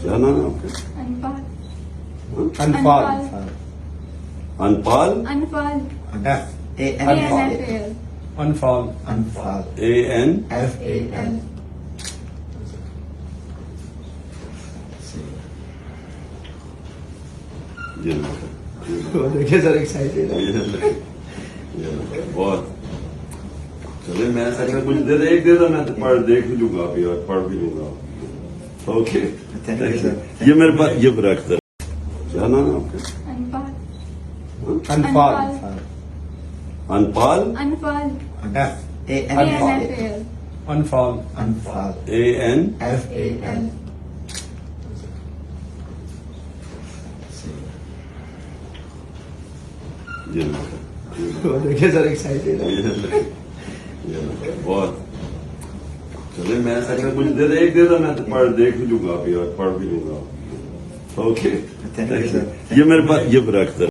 क्या नाम है आपका? अनफाल। अनफाल अनपाल अनफाल। अनफाल अनफाल Anfal. AN FAL. ये देखिए सर एक्साइटेड है। बहुत चले मैं ऐसा कुछ दे दे एक दे दो मैं तो पढ़ देख भी लूंगा अभी और पढ़ भी लूंगा। Okay Thank you, sir. ये मेरे पास ये रख दे। क्या नाम है आपका? अनफाल। अनफाल अनपाल अनफाल। अनफाल अनफाल Anfal. AN FAL. ये देखिए सर एक्साइटेड है। बहुत चले मैं ऐसा कुछ दे दे एक दे दो मैं तो पढ़ देख भी लूंगा अभी और पढ़ भी लूंगा। Okay Thank you, sir. ये मेरे पास ये रख दे।